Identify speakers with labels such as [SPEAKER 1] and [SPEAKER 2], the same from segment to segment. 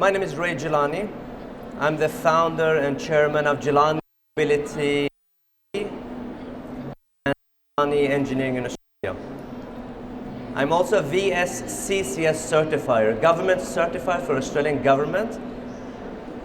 [SPEAKER 1] My name is Gilani. I'm the founder and chairman of Gilani Disabilities and Gilani Engineering in Australia. I'm also a VSCCS certifier, government certified for Australian government.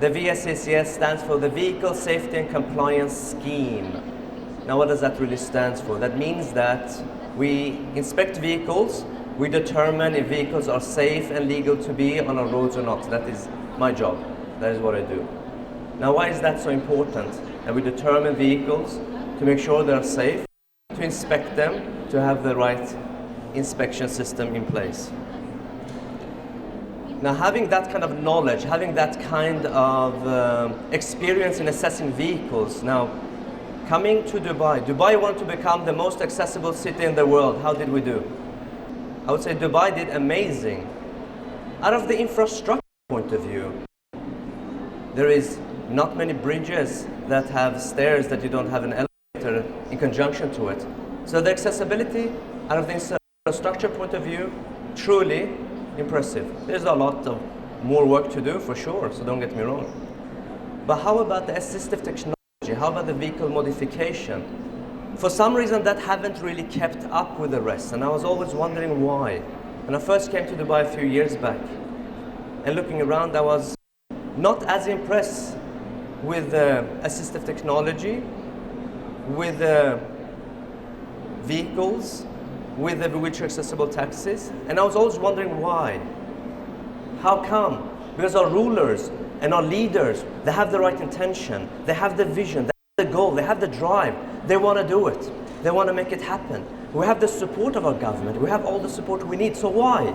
[SPEAKER 1] The VSCCS stands for the Vehicle Safety and Compliance Scheme. Now what does that really stand for? That means that we inspect vehicles, we determine if vehicles are safe and legal to be on our roads or not. That is my job. That is what I do. Now why is that so important? That we determine vehicles to make sure they are safe, to inspect them, to have the right inspection system in place. Now having that kind of knowledge, having that kind of experience in assessing vehicles, now coming to Dubai wanted to become the most accessible city in the world. How did we do? I would say Dubai did amazing. Out of the infrastructure point of view, there is not many bridges that have stairs that you don't have an elevator in conjunction to it. So the accessibility out of the infrastructure point of view, truly impressive. There's a lot of more work to do for sure, so don't get me wrong. But how about the assistive technology? How about the vehicle modification? For some reason that haven't really kept up with the rest, and I was always wondering why. When I first came to Dubai a few years back, and looking around, I was not as impressed with assistive technology, with vehicles, with the wheelchair accessible taxis, and I was always wondering why. How come? Because our rulers and our leaders, they have the right intention, they have the vision, they have the goal, they have the drive, they want to do it, they want to make it happen. We have the support of our government, we have all the support we need, so why?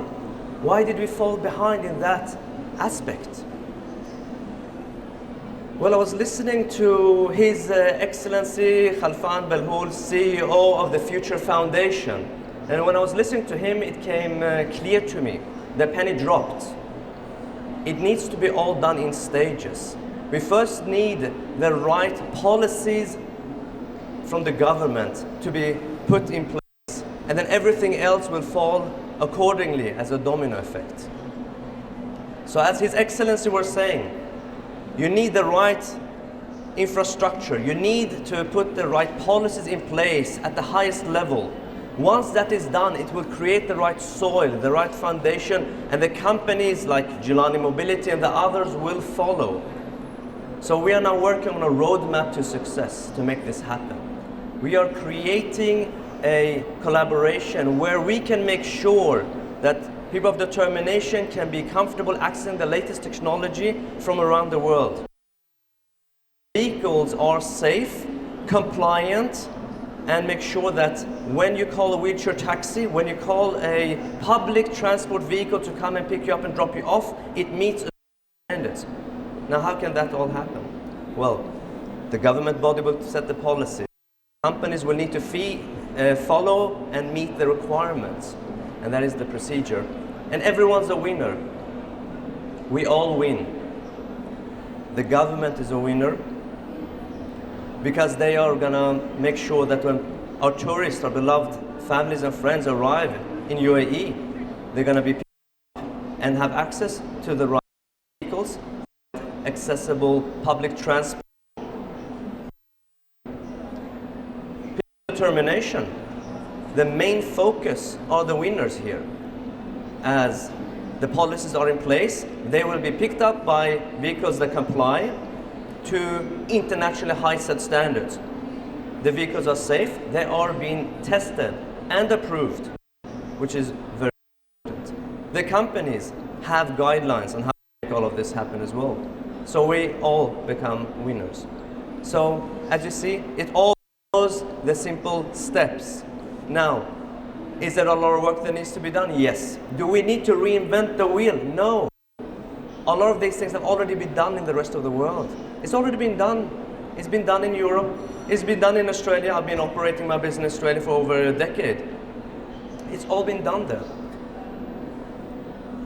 [SPEAKER 1] Why did we fall behind in that aspect? Well, I was listening to His Excellency Khalfan Belhoul, CEO of the Future Foundation. And when I was listening to him, it came clear to me, the penny dropped. It needs to be all done in stages. We first need the right policies from the government to be put in place, and then everything else will fall accordingly as a domino effect. So as His Excellency was saying, you need the right infrastructure. You need to put the right policies in place at the highest level. Once that is done, it will create the right soil, the right foundation, and the companies like Gilani Mobility and the others will follow. So we are now working on a roadmap to success to make this happen. We are creating a collaboration where we can make sure that people of determination can be comfortable accessing the latest technology from around the world. Vehicles are safe, compliant, and make sure that when you call a wheelchair taxi, when you call a public transport vehicle to come and pick you up and drop you off, it meets standards. Now how can that all happen? Well, the government body will set the policy. Companies will need to follow and meet the requirements, and that is the procedure. And everyone's a winner. We all win. The government is a winner because they are gonna make sure that when our tourists, our beloved families and friends arrive in UAE, they're gonna be picked up and have access to the right vehicles, accessible public transport. Determination. The main focus are the winners here. As the policies are in place, they will be picked up by vehicles that comply to internationally high set standards. The vehicles are safe, they are being tested and approved, which is very important. The companies have guidelines on how to make all of this happen as well. So we all become winners. So as you see, it all follows the simple steps. Now, is there a lot of work that needs to be done? Yes. Do we need to reinvent the wheel? No. A lot of these things have already been done in the rest of the world. It's already been done. It's been done in Europe. It's been done in Australia. I've been operating my business in Australia for over a decade. It's all been done there.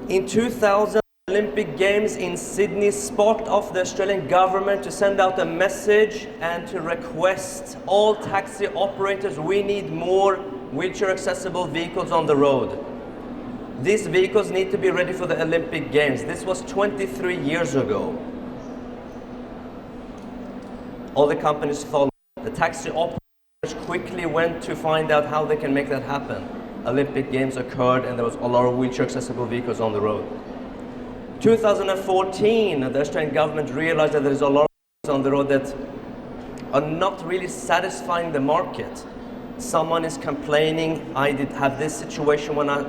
[SPEAKER 1] In 2000, Olympic Games in Sydney sparked off the Australian government to send out a message and to request all taxi operators, we need more wheelchair accessible vehicles on the road. These vehicles need to be ready for the Olympic Games. This was 23 years ago. All the companies followed. The taxi operators quickly went to find out how they can make that happen. Olympic Games occurred and there was a lot of wheelchair accessible vehicles on the road. 2014, the Australian government realized that there is a lot of vehicles on the road that are not really satisfying the market. Someone is complaining, I did have this situation when I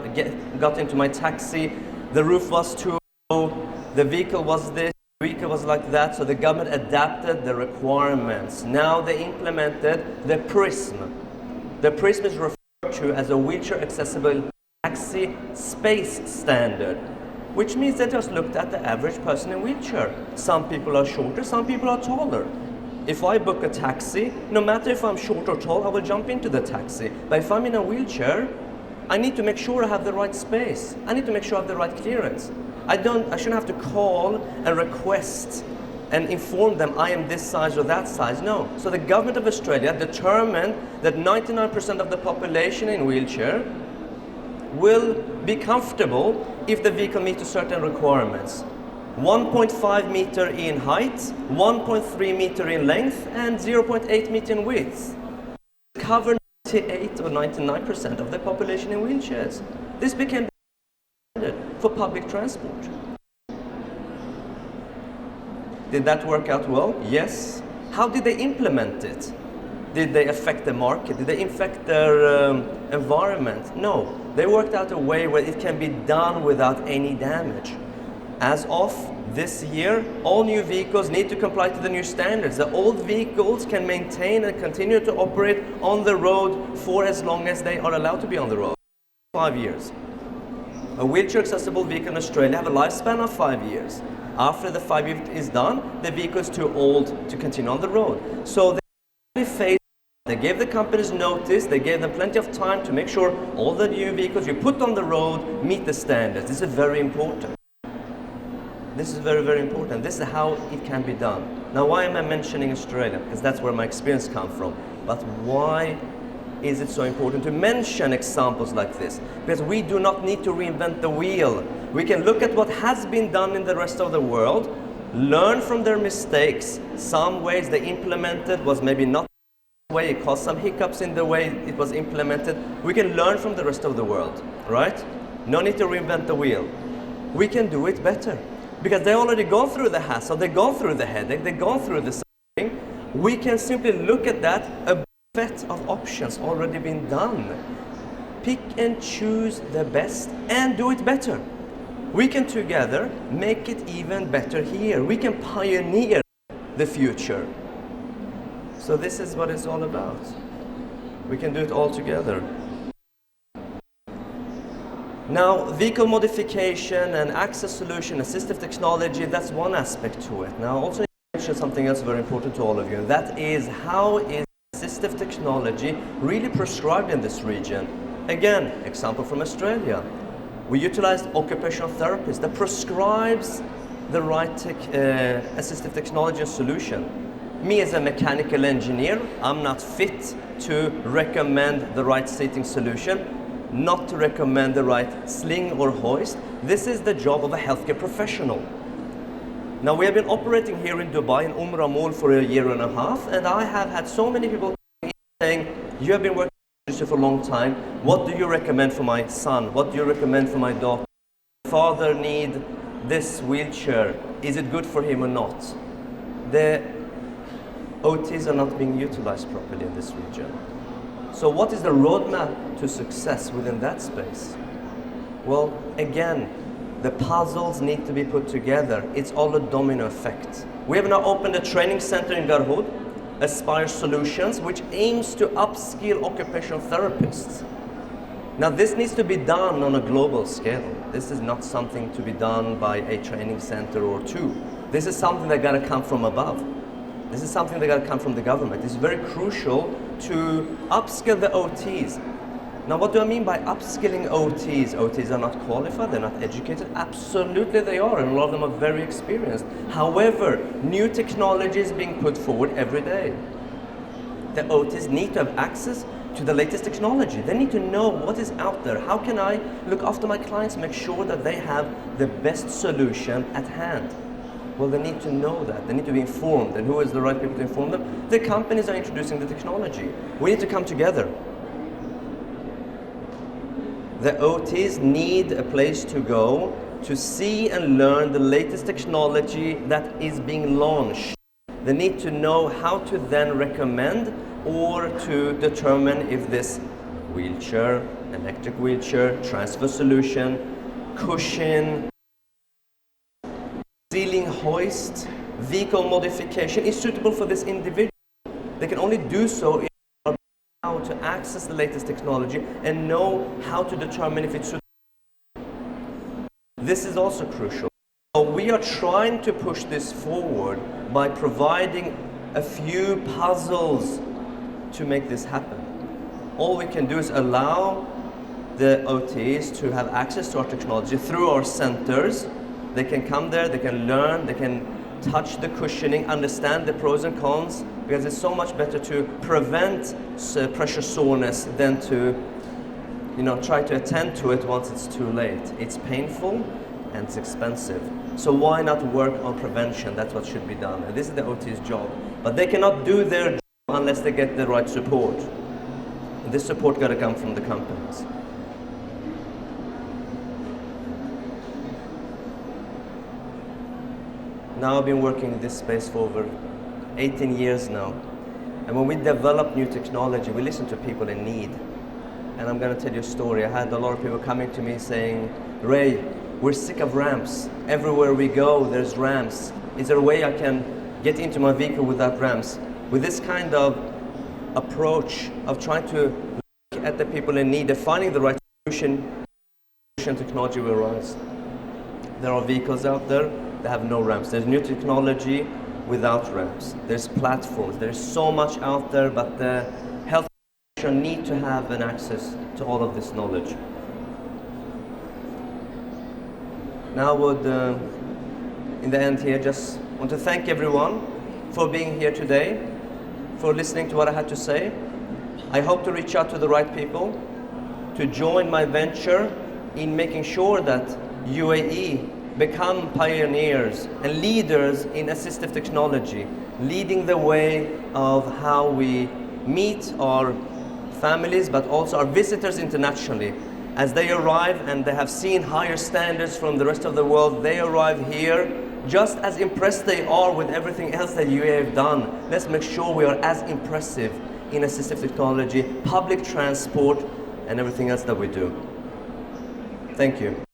[SPEAKER 1] got into my taxi, the roof was too low, the vehicle was this, the vehicle was like that, so the government adapted the requirements. Now they implemented the PRISM. The PRISM is referred to as a wheelchair accessible taxi space standard, which means they just looked at the average person in a wheelchair. Some people are shorter, some people are taller. If I book a taxi, no matter if I'm short or tall, I will jump into the taxi. But if I'm in a wheelchair, I need to make sure I have the right space. I need to make sure I have the right clearance. I shouldn't have to call and request and inform them I am this size or that size. No. So the government of Australia determined that 99% of the population in wheelchair will be comfortable if the vehicle meets certain requirements. 1.5 meter in height, 1.3 meter in length, and 0.8 meter in width. Cover 98 or 99% of the population in wheelchairs. This became for public transport. Did that work out well? Yes. How did they implement it? Did they affect the market? Did they affect their environment? No. They worked out a way where it can be done without any damage. As of this year, all new vehicles need to comply to the new standards. The old vehicles can maintain and continue to operate on the road for as long as they are allowed to be on the road. 5 years. A wheelchair accessible vehicle in Australia have a lifespan of 5 years. After the 5 years is done, the vehicle is too old to continue on the road. So they gave the companies notice, they gave them plenty of time to make sure all the new vehicles you put on the road meet the standards. This is very important. This is very, very important. This is how it can be done. Now, why am I mentioning Australia? Because that's where my experience comes from. But why is it so important to mention examples like this? Because we do not need to reinvent the wheel. We can look at what has been done in the rest of the world, learn from their mistakes. Some ways they implemented was maybe not the way, it caused some hiccups in the way it was implemented. We can learn from the rest of the world, right? No need to reinvent the wheel. We can do it better. Because they already gone through the hassle, they've gone through the headache, they've gone through the suffering. We can simply look at that, a buffet of options already been done. Pick and choose the best and do it better. We can together make it even better here. We can pioneer the future. So this is what it's all about. We can do it all together. Now, vehicle modification and access solution, assistive technology, that's one aspect to it. Now, also mention something else very important to all of you, and that is how is assistive technology really prescribed in this region? Again, example from Australia. We utilized occupational therapists that prescribes the right assistive technology solution. Me as a mechanical engineer, I'm not fit to recommend the right seating solution, not to recommend the right sling or hoist. This is the job of a healthcare professional. Now, we have been operating here in Dubai in Mall for 1.5 years, and I have had so many people saying, you have been working in this industry for a long time, what do you recommend for my son? What do you recommend for my daughter? Father need this wheelchair, is it good for him or not? The OTs are not being utilized properly in this region. So what is the roadmap to success within that space? Well, again, the puzzles need to be put together. It's all a domino effect. We have now opened a training center in Garhoud, Aspire Solutions, which aims to upskill occupational therapists. Now, this needs to be done on a global scale. This is not something to be done by a training center or two. This is something that gotta come from above. This is something that gotta come from the government. It's very crucial to upskill the OTs. Now, what do I mean by upskilling OTs? OTs are not qualified, they're not educated. Absolutely they are, and a lot of them are very experienced. However, new technology is being put forward every day. The OTs need to have access to the latest technology. They need to know what is out there. How can I look after my clients, make sure that they have the best solution at hand? Well, they need to know that. They need to be informed. And who is the right people to inform them? The companies are introducing the technology. We need to come together. The OTs need a place to go to see and learn the latest technology that is being launched. They need to know how to then recommend or to determine if this wheelchair, electric wheelchair, transfer solution, cushion, ceiling hoist, vehicle modification is suitable for this individual. They can only do so if they know how to access the latest technology and know how to determine if it's suitable. This is also crucial. So we are trying to push this forward by providing a few puzzles to make this happen. All we can do is allow the OTs to have access to our technology through our centers. They can come there, they can learn, they can touch the cushioning, understand the pros and cons, because it's so much better to prevent pressure soreness than to try to attend to it once it's too late. It's painful and it's expensive. So why not work on prevention? That's what should be done. And this is the OT's job. But they cannot do their job unless they get the right support. And this support got to come from the companies. Now I've been working in this space for over 18 years now. And when we develop new technology, we listen to people in need. And I'm going to tell you a story. I had a lot of people coming to me saying, Ray, we're sick of ramps. Everywhere we go, there's ramps. Is there a way I can get into my vehicle without ramps? With this kind of approach of trying to look at the people in need and finding the right solution, technology will arise. There are vehicles out there that have no ramps. There's new technology without ramps. There's platforms. There's so much out there, but the health need to have an access to all of this knowledge. Now I would, in the end here, just want to thank everyone for being here today, for listening to what I had to say. I hope to reach out to the right people to join my venture in making sure that UAE become pioneers and leaders in assistive technology, leading the way of how we meet our families, but also our visitors internationally. As they arrive and they have seen higher standards from the rest of the world, they arrive here just as impressed they are with everything else that UAE have done. Let's make sure we are as impressive in assistive technology, public transport, and everything else that we do. Thank you.